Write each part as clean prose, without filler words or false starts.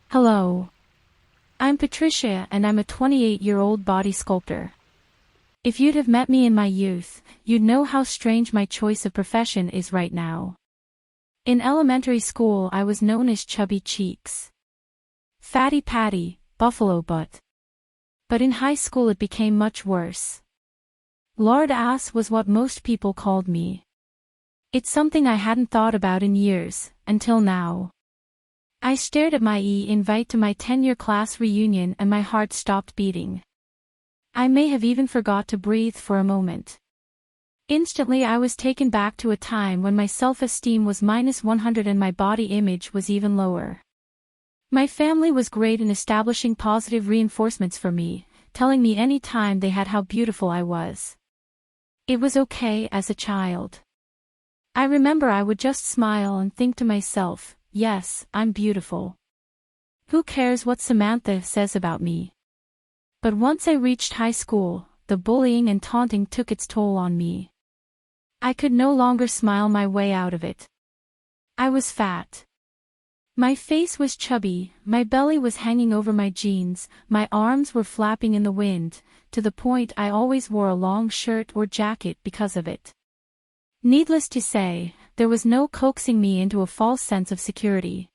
Hello. I'm Patricia and I'm a 28-year-old body sculptor. If you'd have met me in my youth, you'd know how strange my choice of profession is right now. In elementary school I was known as Chubby Cheeks, Fatty Patty, Buffalo Butt. But in high school it became much worse. Lard Ass was what most people called me. It's something I hadn't thought about in years, until now. I stared at my invite to my 10-year class reunion and my heart stopped beating. I may have even forgot to breathe for a moment. Instantly I was taken back to a time when my self-esteem was -100 and my body image was even lower. My family was great in establishing positive reinforcements for me, telling me any time they had how beautiful I was. It was okay as a child. I remember I would just smile and think to myself, yes, I'm beautiful. Who cares what Samantha says about me? But once I reached high school, the bullying and taunting took its toll on me. I could no longer smile my way out of it. I was fat. My face was chubby, my belly was hanging over my jeans, my arms were flapping in the wind, to the point I always wore a long shirt or jacket because of it. Needless to say, there was no coaxing me into a false sense of security.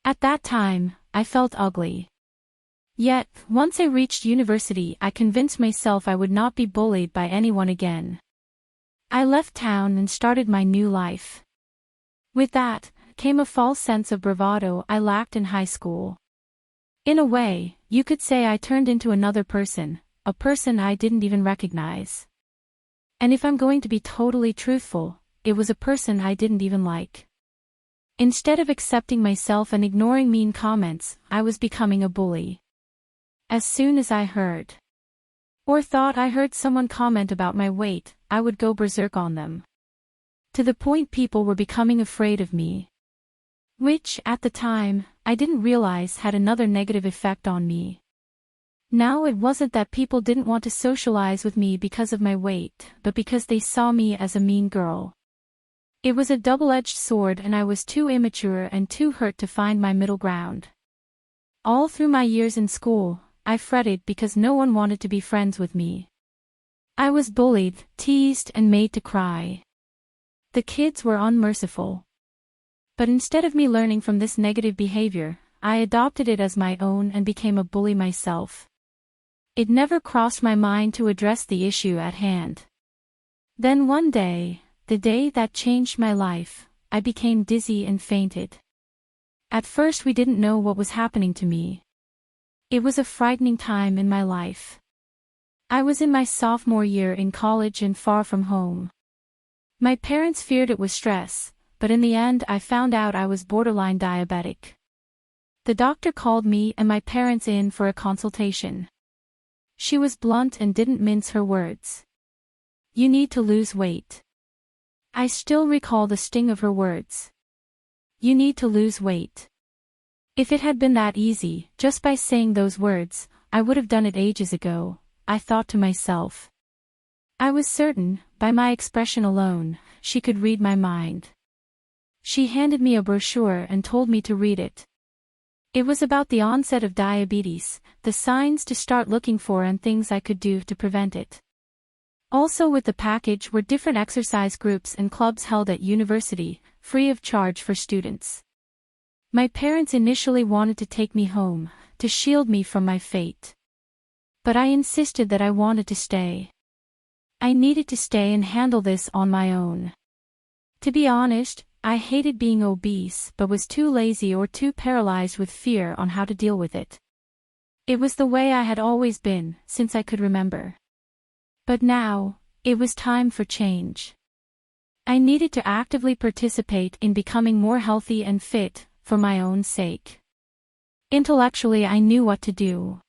At that time, I felt ugly. Yet, once I reached university I convinced myself I would not be bullied by anyone again. I left town and started my new life. With that, came a false sense of bravado I lacked in high school. In a way, you could say I turned into another person, a person I didn't even recognize. And if I'm going to be totally truthful, it was a person I didn't even like. Instead of accepting myself and ignoring mean comments, I was becoming a bully. As soon as I heard, or thought I heard someone comment about my weight, I would go berserk on them. To the point people were becoming afraid of me. Which, at the time, I didn't realize had another negative effect on me. Now it wasn't that people didn't want to socialize with me because of my weight, but because they saw me as a mean girl. It was a double-edged sword and I was too immature and too hurt to find my middle ground. All through my years in school, I fretted because no one wanted to be friends with me. I was bullied, teased and made to cry. The kids were unmerciful. But instead of me learning from this negative behavior, I adopted it as my own and became a bully myself. It never crossed my mind to address the issue at hand. Then one day, the day that changed my life, I became dizzy and fainted. At first we didn't know what was happening to me. It was a frightening time in my life. I was in my sophomore year in college and far from home. My parents feared it was stress, but in the end I found out I was borderline diabetic. The doctor called me and my parents in for a consultation. She was blunt and didn't mince her words. You need to lose weight. I still recall the sting of her words. You need to lose weight. If it had been that easy, just by saying those words, I would have done it ages ago, I thought to myself. I was certain, by my expression alone, she could read my mind. She handed me a brochure and told me to read it. It was about the onset of diabetes, the signs to start looking for and things I could do to prevent it. Also with the package were different exercise groups and clubs held at university, free of charge for students. My parents initially wanted to take me home, to shield me from my fate. But I insisted that I wanted to stay. I needed to stay and handle this on my own. To be honest, I hated being obese but was too lazy or too paralyzed with fear on how to deal with it. It was the way I had always been, since I could remember. But now, it was time for change. I needed to actively participate in becoming more healthy and fit, for my own sake. Intellectually I knew what to do.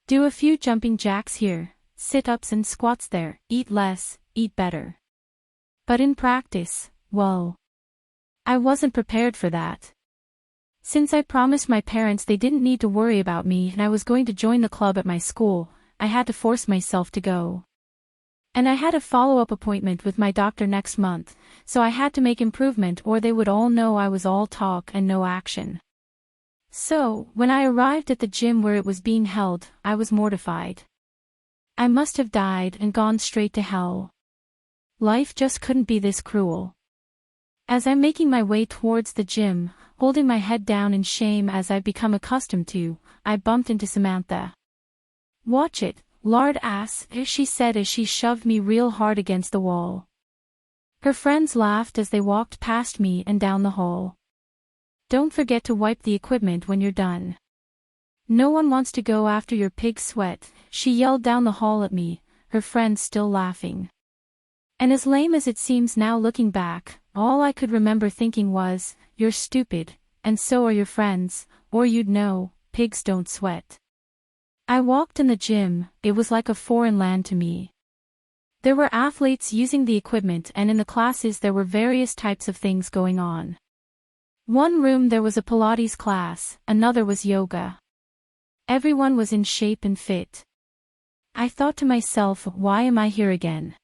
Do a few jumping jacks here, sit-ups and squats there, eat less, eat better. But in practice, well, I wasn't prepared for that. Since I promised my parents they didn't need to worry about me and I was going to join the club at my school, I had to force myself to go. And I had a follow-up appointment with my doctor next month, so I had to make improvement or they would all know I was all talk and no action. So, when I arrived at the gym where it was being held, I was mortified. I must have died and gone straight to hell. Life just couldn't be this cruel. As I'm making my way towards the gym, holding my head down in shame as I've become accustomed to, I bumped into Samantha. "Watch it, lard ass," she said as she shoved me real hard against the wall. Her friends laughed as they walked past me and down the hall. "Don't forget to wipe the equipment when you're done. No one wants to go after your pig sweat," she yelled down the hall at me, her friends still laughing. And as lame as it seems now looking back, all I could remember thinking was, "You're stupid, and so are your friends, or you'd know, pigs don't sweat." I walked in the gym, it was like a foreign land to me. There were athletes using the equipment, and in the classes there were various types of things going on. One room there was a Pilates class, another was yoga. Everyone was in shape and fit. I thought to myself, why am I here again?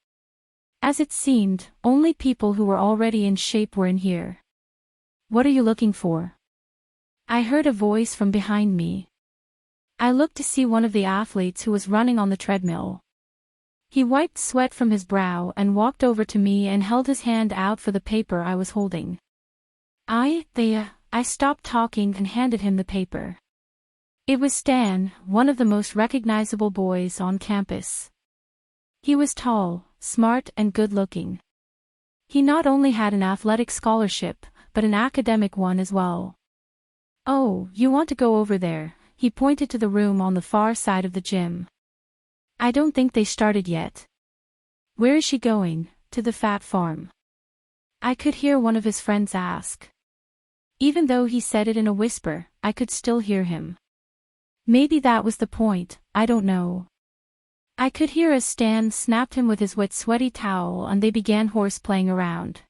As it seemed, only people who were already in shape were in here. "What are you looking for?" I heard a voice from behind me. I looked to see one of the athletes who was running on the treadmill. He wiped sweat from his brow and walked over to me and held his hand out for the paper I was holding. I stopped talking and handed him the paper. It was Stan, one of the most recognizable boys on campus. He was tall, smart and good-looking. He not only had an athletic scholarship, but an academic one as well. "Oh, you want to go over there?" He pointed to the room on the far side of the gym. "I don't think they started yet." "Where is she going?" "To the fat farm." I could hear one of his friends ask. Even though he said it in a whisper, I could still hear him. Maybe that was the point, I don't know. I could hear as Stan snapped him with his wet sweaty towel and they began horseplaying around.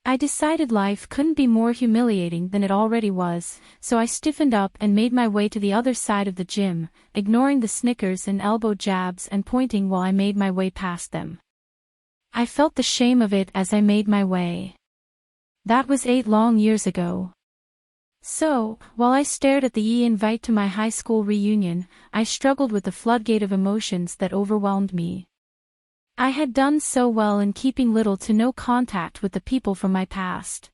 I decided life couldn't be more humiliating than it already was, so I stiffened up and made my way to the other side of the gym, ignoring the snickers and elbow jabs and pointing while I made my way past them. I felt the shame of it as I made my way. That was 8 long years ago. So, while I stared at the invite to my high school reunion, I struggled with the floodgate of emotions that overwhelmed me. I had done so well in keeping little to no contact with the people from my past.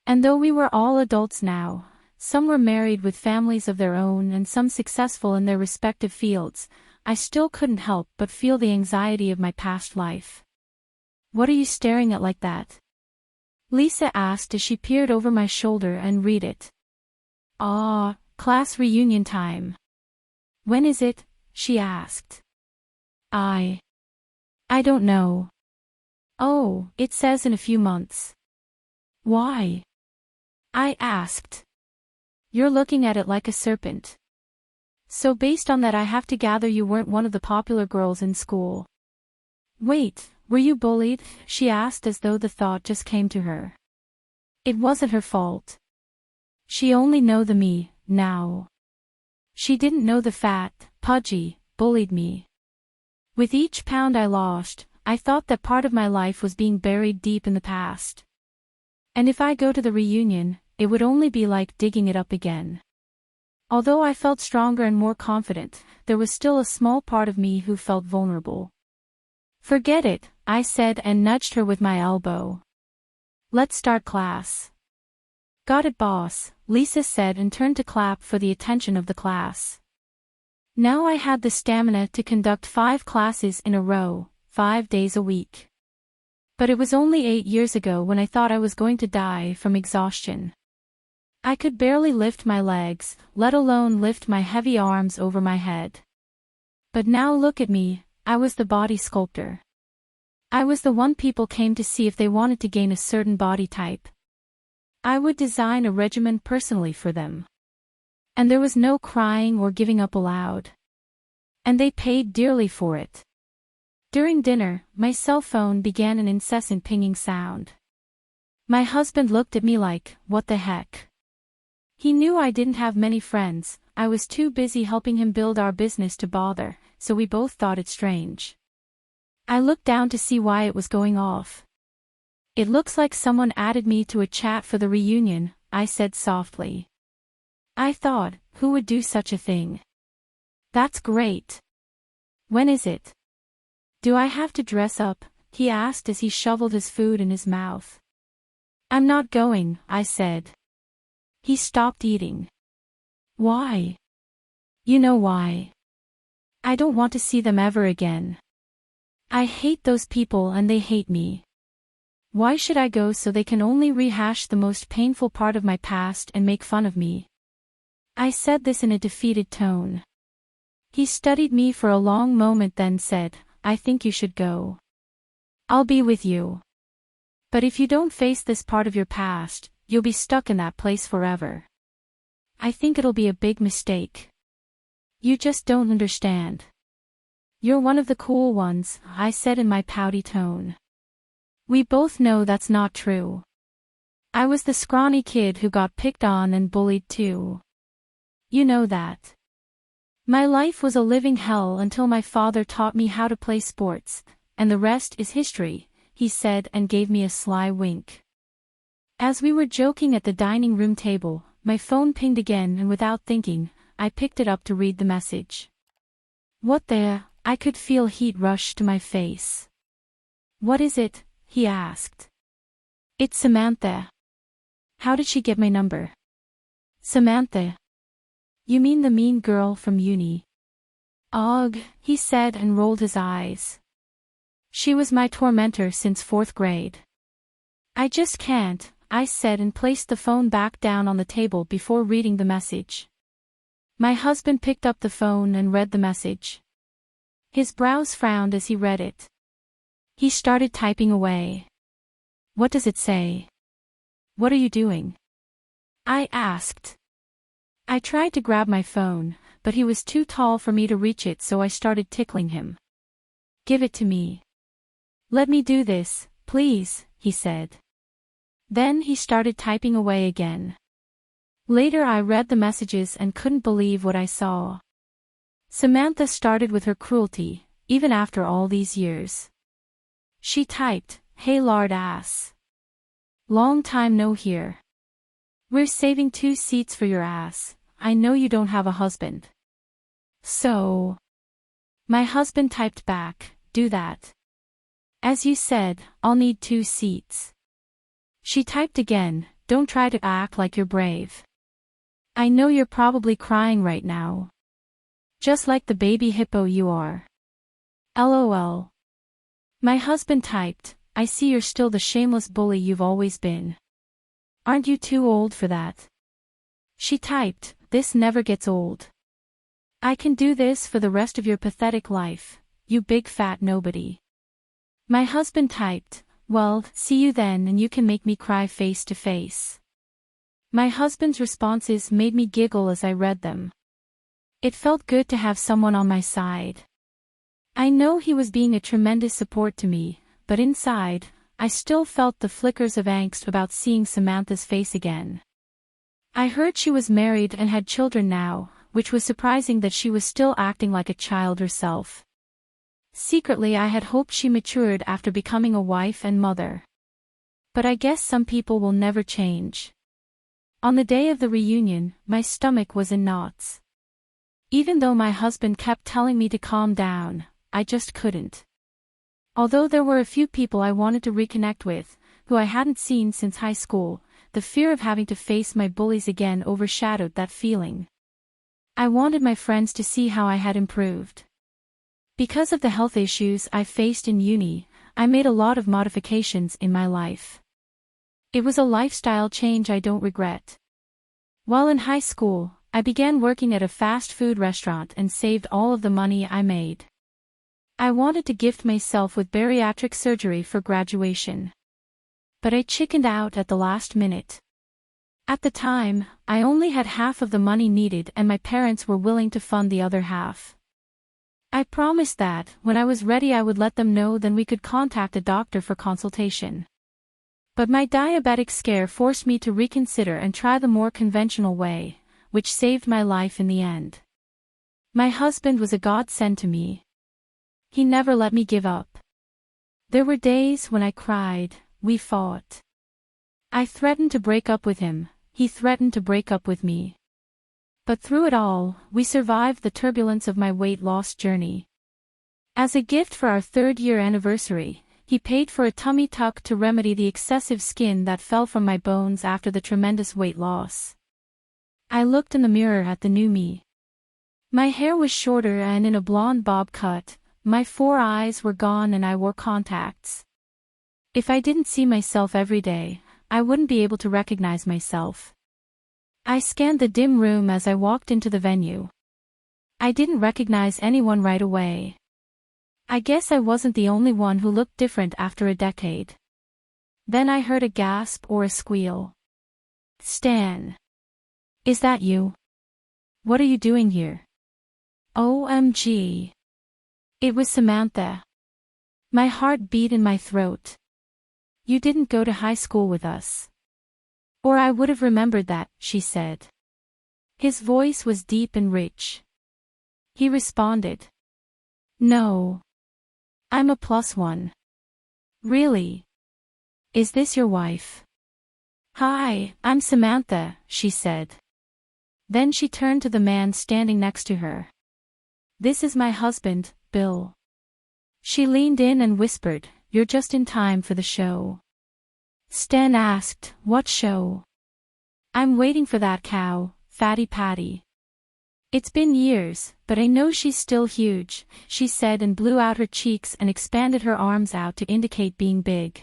And though we were all adults now, some were married with families of their own and some successful in their respective fields, I still couldn't help but feel the anxiety of my past life. "What are you staring at like that?" Lisa asked as she peered over my shoulder and read it. "Ah, class reunion time." "When is it?" she asked. I don't know." "Oh, it says in a few months." "Why?" I asked. "You're looking at it like a serpent. So based on that I have to gather you weren't one of the popular girls in school." "Wait, were you bullied?" she asked as though the thought just came to her. It wasn't her fault. She only knew the me, now. She didn't know the fat, pudgy, bullied me. With each pound I lost, I thought that part of my life was being buried deep in the past. And if I go to the reunion, it would only be like digging it up again. Although I felt stronger and more confident, there was still a small part of me who felt vulnerable. "Forget it," I said and nudged her with my elbow. "Let's start class." "Got it, boss," Lisa said and turned to clap for the attention of the class. Now I had the stamina to conduct 5 classes in a row, 5 days a week. But it was only 8 years ago when I thought I was going to die from exhaustion. I could barely lift my legs, let alone lift my heavy arms over my head. But now look at me, I was the body sculptor. I was the one people came to see if they wanted to gain a certain body type. I would design a regimen personally for them. And there was no crying or giving up aloud. And they paid dearly for it. During dinner, my cell phone began an incessant pinging sound. My husband looked at me like, what the heck? He knew I didn't have many friends, I was too busy helping him build our business to bother, so we both thought it strange. I looked down to see why it was going off. "It looks like someone added me to a chat for the reunion," I said softly. I thought, who would do such a thing? That's great. When is it? Do I have to dress up? He asked as he shoveled his food in his mouth. I'm not going, I said. He stopped eating. Why? You know why. I don't want to see them ever again. I hate those people and they hate me. Why should I go so they can only rehash the most painful part of my past and make fun of me? I said this in a defeated tone. He studied me for a long moment then said, I think you should go. I'll be with you. But if you don't face this part of your past, you'll be stuck in that place forever. I think it'll be a big mistake. You just don't understand. You're one of the cool ones, I said in my pouty tone. We both know that's not true. I was the scrawny kid who got picked on and bullied too. You know that. My life was a living hell until my father taught me how to play sports, and the rest is history, he said and gave me a sly wink. As we were joking at the dining room table, my phone pinged again and without thinking, I picked it up to read the message. What the? I could feel heat rush to my face. What is it? He asked. It's Samantha. How did she get my number? Samantha. You mean the mean girl from uni? Ugh, he said and rolled his eyes. She was my tormentor since 4th grade. I just can't, I said and placed the phone back down on the table before reading the message. My husband picked up the phone and read the message. His brows frowned as he read it. He started typing away. What does it say? What are you doing? I asked. I tried to grab my phone, but he was too tall for me to reach it, so I started tickling him. Give it to me. Let me do this, please, he said. Then he started typing away again. Later I read the messages and couldn't believe what I saw. Samantha started with her cruelty, even after all these years. She typed, "Hey lard ass. Long time no hear. We're saving 2 seats for your ass. I know you don't have a husband." So. My husband typed back, "Do that. As you said, I'll need 2 seats." She typed again, "Don't try to act like you're brave. I know you're probably crying right now. Just like the baby hippo you are. LOL. My husband typed, "I see you're still the shameless bully you've always been. Aren't you too old for that?" She typed, "This never gets old. I can do this for the rest of your pathetic life, you big fat nobody." My husband typed, "Well, see you then and you can make me cry face to face." My husband's responses made me giggle as I read them. It felt good to have someone on my side. I know he was being a tremendous support to me, but inside, I still felt the flickers of angst about seeing Samantha's face again. I heard she was married and had children now, which was surprising that she was still acting like a child herself. Secretly I had hoped she matured after becoming a wife and mother. But I guess some people will never change. On the day of the reunion, my stomach was in knots. Even though my husband kept telling me to calm down, I just couldn't. Although there were a few people I wanted to reconnect with, who I hadn't seen since high school, the fear of having to face my bullies again overshadowed that feeling. I wanted my friends to see how I had improved. Because of the health issues I faced in uni, I made a lot of modifications in my life. It was a lifestyle change I don't regret. While in high school, I began working at a fast food restaurant and saved all of the money I made. I wanted to gift myself with bariatric surgery for graduation. But I chickened out at the last minute. At the time, I only had half of the money needed and my parents were willing to fund the other half. I promised that, when I was ready I would let them know, then we could contact a doctor for consultation. But my diabetic scare forced me to reconsider and try the more conventional way, which saved my life in the end. My husband was a godsend to me. He never let me give up. There were days when I cried, we fought. I threatened to break up with him, he threatened to break up with me. But through it all, we survived the turbulence of my weight loss journey. As a gift for our 3rd-year anniversary, he paid for a tummy tuck to remedy the excessive skin that fell from my bones after the tremendous weight loss. I looked in the mirror at the new me. My hair was shorter and in a blonde bob cut, my 4 eyes were gone and I wore contacts. If I didn't see myself every day, I wouldn't be able to recognize myself. I scanned the dim room as I walked into the venue. I didn't recognize anyone right away. I guess I wasn't the only one who looked different after a decade. Then I heard a gasp or a squeal. "Stan. Is that you? What are you doing here?" OMG. It was Samantha. My heart beat in my throat. "You didn't go to high school with us. Or I would have remembered that," she said. His voice was deep and rich. He responded. "No. I'm a +1. Really? Is this your wife?" "Hi, I'm Samantha," she said. Then she turned to the man standing next to her. "This is my husband, Bill." She leaned in and whispered, "You're just in time for the show." Stan asked, "What show?" "I'm waiting for that cow, Fatty Patty." "It's been years, but I know she's still huge," she said and blew out her cheeks and expanded her arms out to indicate being big.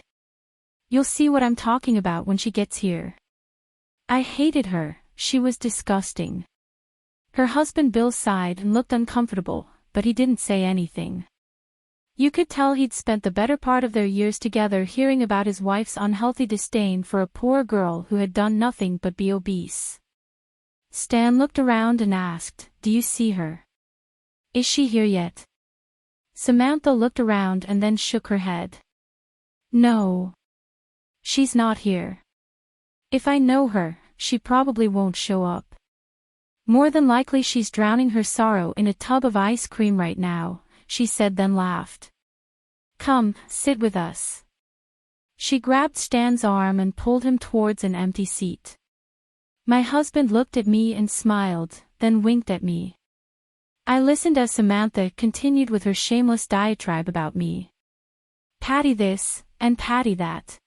"You'll see what I'm talking about when she gets here." I hated her, she was disgusting. Her husband Bill sighed and looked uncomfortable, but he didn't say anything. You could tell he'd spent the better part of their years together hearing about his wife's unhealthy disdain for a poor girl who had done nothing but be obese. Stan looked around and asked, "Do you see her? Is she here yet?" Samantha looked around and then shook her head. "No. She's not here. If I know her, she probably won't show up. More than likely she's drowning her sorrow in a tub of ice cream right now," she said then laughed. "Come, sit with us." She grabbed Stan's arm and pulled him towards an empty seat. My husband looked at me and smiled, then winked at me. I listened as Samantha continued with her shameless diatribe about me. Patty this, and Patty that.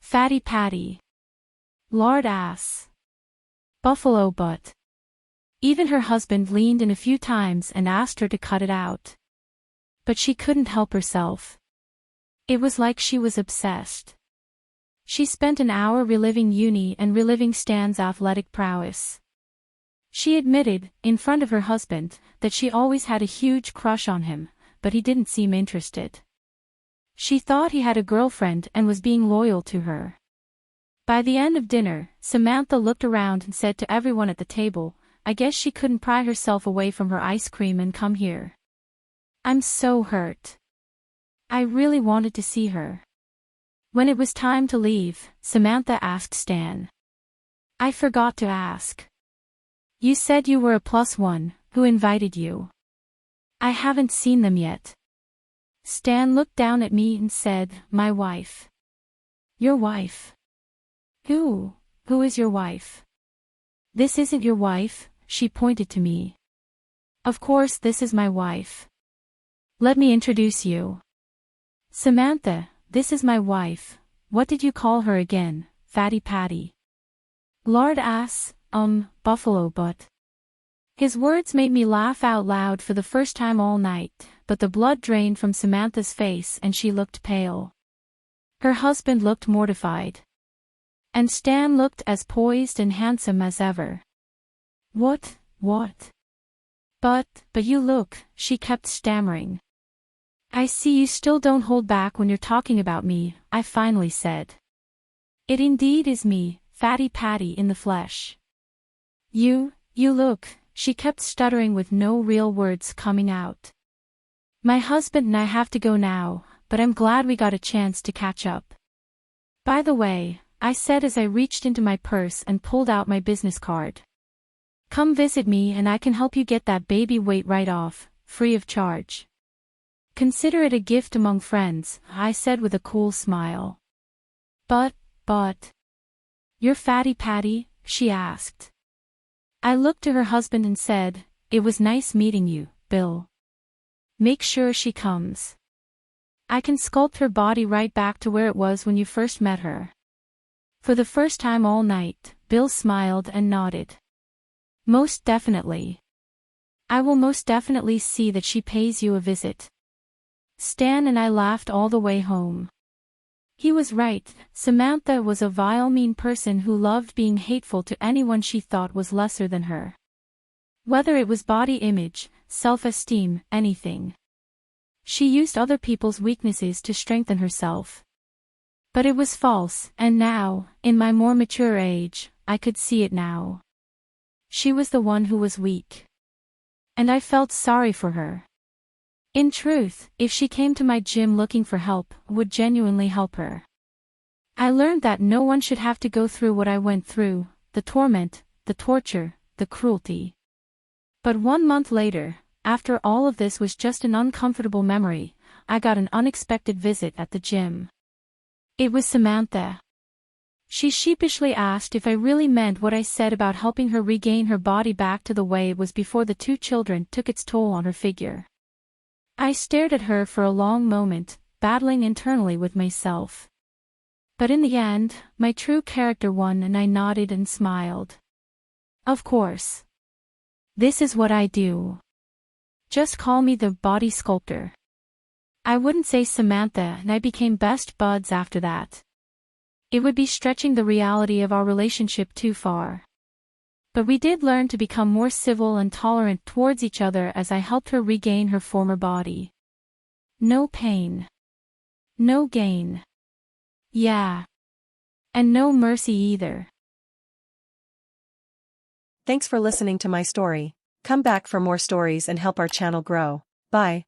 Fatty Patty. Lard ass. Buffalo butt. Even her husband leaned in a few times and asked her to cut it out. But she couldn't help herself. It was like she was obsessed. She spent an hour reliving uni and reliving Stan's athletic prowess. She admitted, in front of her husband, that she always had a huge crush on him, but he didn't seem interested. She thought he had a girlfriend and was being loyal to her. By the end of dinner, Samantha looked around and said to everyone at the table, "I guess she couldn't pry herself away from her ice cream and come here. I'm so hurt. I really wanted to see her." When it was time to leave, Samantha asked Stan. "I forgot to ask. You said you were a +1, who invited you?" "I haven't seen them yet." Stan looked down at me and said, "My wife." "Your wife? Who is your wife?" "This isn't your wife," she pointed to me. "Of course this is my wife. Let me introduce you. Samantha, this is my wife. What did you call her again, Fatty Patty?" "Lard ass, buffalo butt." His words made me laugh out loud for the first time all night, but the blood drained from Samantha's face and she looked pale. Her husband looked mortified. And Stan looked as poised and handsome as ever. What? But you look," she kept stammering. "I see you still don't hold back when you're talking about me," I finally said. "It indeed is me, Fatty Patty in the flesh." You look," she kept stuttering with no real words coming out. "My husband and I have to go now, but I'm glad we got a chance to catch up. By the way," I said as I reached into my purse and pulled out my business card. "Come visit me and I can help you get that baby weight right off, free of charge. Consider it a gift among friends," I said with a cool smile. But, you're Fatty Patty?" she asked. I looked to her husband and said, "It was nice meeting you, Bill. Make sure she comes. I can sculpt her body right back to where it was when you first met her." For the first time all night, Bill smiled and nodded. "Most definitely. I will most definitely see that she pays you a visit." Stan and I laughed all the way home. He was right. Samantha was a vile, mean person who loved being hateful to anyone she thought was lesser than her. Whether it was body image, self-esteem, anything. She used other people's weaknesses to strengthen herself. But it was false, and now, in my more mature age, I could see it now. She was the one who was weak. And I felt sorry for her. In truth, if she came to my gym looking for help, I would genuinely help her. I learned that no one should have to go through what I went through, the torment, the torture, the cruelty. But 1 month later, after all of this was just an uncomfortable memory, I got an unexpected visit at the gym. It was Samantha. She sheepishly asked if I really meant what I said about helping her regain her body back to the way it was before the 2 children took its toll on her figure. I stared at her for a long moment, battling internally with myself. But in the end, my true character won and I nodded and smiled. Of course. This is what I do. Just call me the body sculptor. I wouldn't say Samantha and I became best buds after that. It would be stretching the reality of our relationship too far. But we did learn to become more civil and tolerant towards each other as I helped her regain her former body. No pain. No gain. Yeah. And no mercy either. Thanks for listening to my story. Come back for more stories and help our channel grow. Bye.